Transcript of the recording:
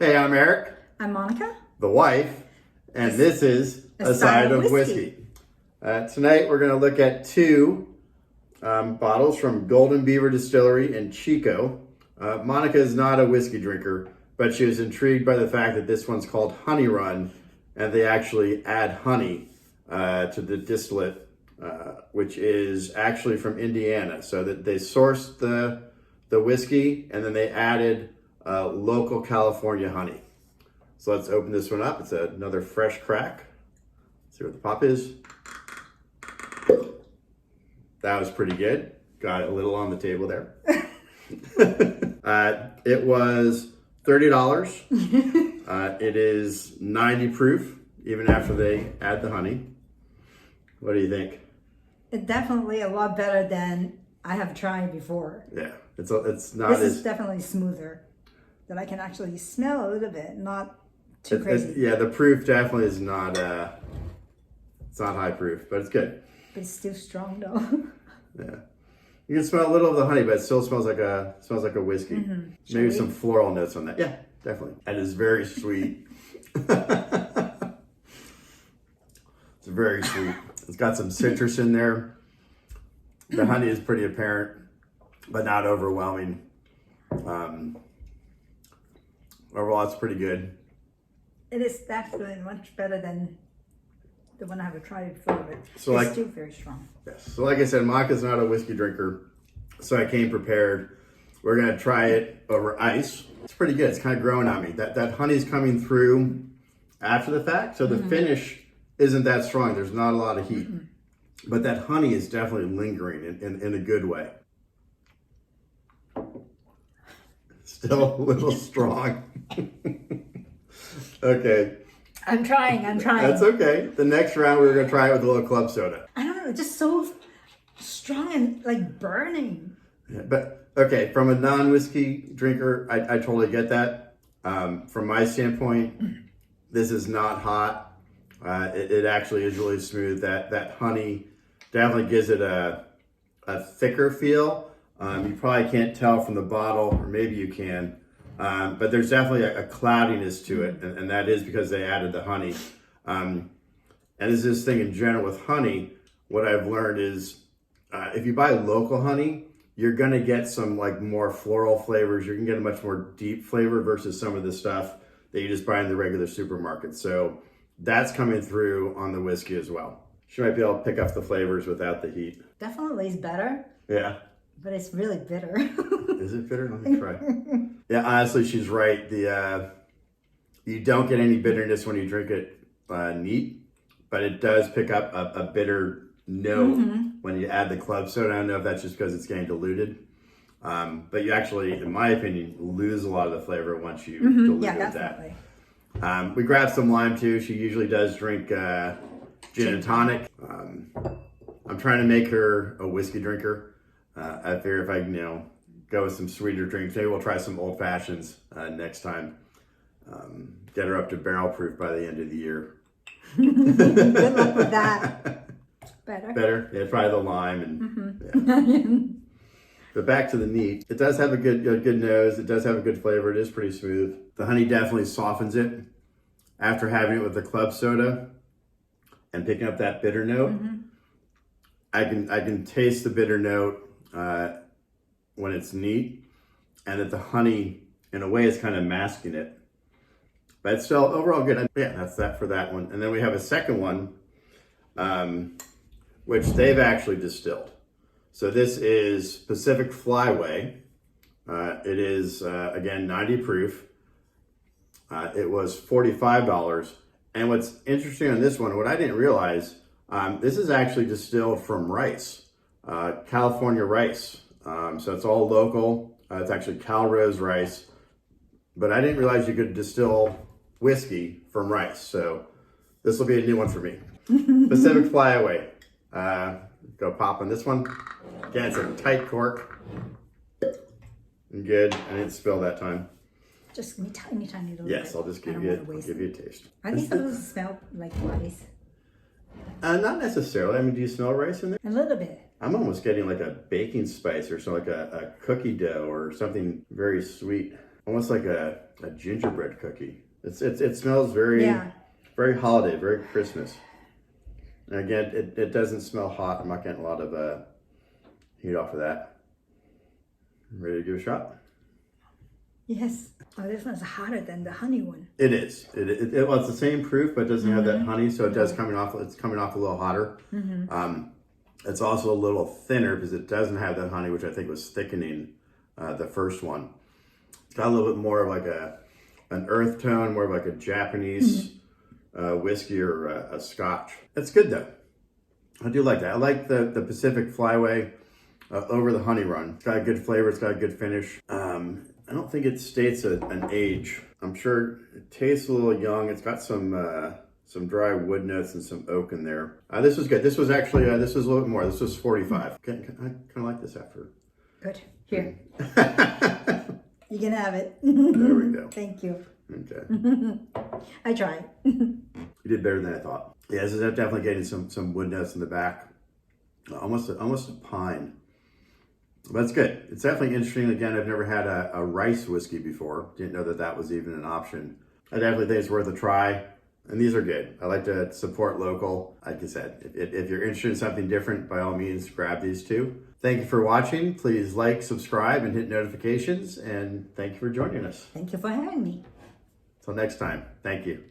Hey, I'm Eric, I'm Monica. the wife, and this is A Side of Whiskey. Tonight we're going to look at two bottles from Beaver Distillery and Chico. Monica is not a whiskey drinker, but she was intrigued by the fact that this one's called Honey Run, and they actually add honey to the distillate, which is actually from Indiana. So that they sourced the whiskey, and then they added local California honey. So let's open this one up. It's another fresh crack. Let's see what the pop is. That was pretty good. Got a little on the table there. It was $30. It is 90 proof, even after they add the honey. What do you think? It's definitely a lot better than I have tried before. Yeah, it's not as... This is definitely smoother. That I can actually smell a little bit, not too crazy. Yeah, the proof definitely is not, it's not high proof, but it's good. But it's still strong though. Yeah. You can smell a little of the honey, but it still smells like a whiskey. Mm-hmm. Maybe some floral notes on that. Yeah, definitely. And it's very sweet. It's very sweet. It's got some citrus in there. The honey is pretty apparent, but not overwhelming. Overall, it's pretty good. It is definitely much better than the one I have tried before, but So it's still very strong. Yes. So like I said, Monica's not a whiskey drinker, so I came prepared. We're going to try it over ice. It's pretty good. It's kind of growing on me. That honey's coming through after the fact, so the finish isn't that strong. There's not a lot of heat. But that honey is definitely lingering in a good way. Still a little strong. Okay. I'm trying. That's okay. The next round, we're going to try it with a little club soda. I don't know, it's just so strong and like burning. Yeah, but, okay, from a non-whiskey drinker, I totally get that. From my standpoint, this is not hot. It actually is really smooth. That honey definitely gives it a thicker feel. You probably can't tell from the bottle, or maybe you can, but there's definitely a cloudiness to it, and that is because they added the honey. And this is this thing in general with honey, what I've learned is if you buy local honey, you're going to get some like more floral flavors. You're going to get a much more deep flavor versus some of the stuff that you just buy in the regular supermarket. So that's coming through on the whiskey as well. She might be able to pick up the flavors without the heat. Definitely is better. Yeah. But it's really bitter. Is it bitter? Let me try. Yeah, honestly, she's right. You don't get any bitterness when you drink it neat, but it does pick up a bitter note when you add the club soda. I don't know if that's just because it's getting diluted, but you actually, in my opinion, lose a lot of the flavor once you dilute definitely. that. We grabbed some lime too. She usually does drink gin and tonic. I'm trying to make her a whiskey drinker. I figure if I can, go with some sweeter drinks, maybe we'll try some old fashions next time. Get her up to barrel proof by the end of the year. Good luck with that. Better? Yeah, probably the lime and But back to the neat. It does have a good nose. It does have a good flavor. It is pretty smooth. The honey definitely softens it after having it with the club soda and picking up that bitter note. I can taste the bitter note when it's neat, and that the honey, in a way, is kind of masking it. But it's still overall good. Yeah, that's that for that one. And then we have a second one, which they've actually distilled. So this is Pacific Flyway. It is, again, 90 proof. It was $45. And what's interesting on this one, what I didn't realize, this is actually distilled from rice, California rice. So it's all local. It's actually Cal Rose rice. But I didn't realize you could distill whiskey from rice. So this will be a new one for me. Pacific Flyaway. Go pop on this one. Again, it's a tight cork. Good. I didn't spill that time. Just give me tiny little bit. Yes, I'll just give you a taste. I think those smell like rice. Not necessarily. I mean, do you smell rice in there? A little bit. I'm almost getting like a baking spice or something, like a cookie dough or something very sweet. almost like a gingerbread cookie. It smells very, Yeah. very holiday, very Christmas. And again, it doesn't smell hot. I'm not getting a lot of heat off of that. Ready to give it a shot? Yes. Oh, this one's hotter than the honey one. It is. Well, it's the same proof, but it doesn't have that honey, so it does coming off. It's coming off a little hotter. It's also a little thinner because it doesn't have that honey, which I think was thickening the first one. It's got a little bit more of like an earth tone, more of like a Japanese whiskey or a Scotch. It's good though. I do like that. I like the Pacific Flyway over the Honey Run. It's got a good flavor. It's got a good finish. I don't think it states an age. I'm sure it tastes a little young. It's got some dry wood notes and some oak in there. This was good. This was actually, this was a little bit more. This was 45. I kind of like this after. Good. Here. You can have it. There we go. Thank you. Okay. I tried. You did better than I thought. Yeah, this is definitely getting some wood notes in the back. Almost a pine. But it's good. It's definitely interesting. Again, I've never had a rice whiskey before. Didn't know that was even an option. I definitely think it's worth a try. And these are good. I like to support local. Like I said, if you're interested in something different, by all means, grab these two. Thank you for watching. Please like, subscribe, and hit notifications. And thank you for joining us. Thank you for having me. Till next time. Thank you.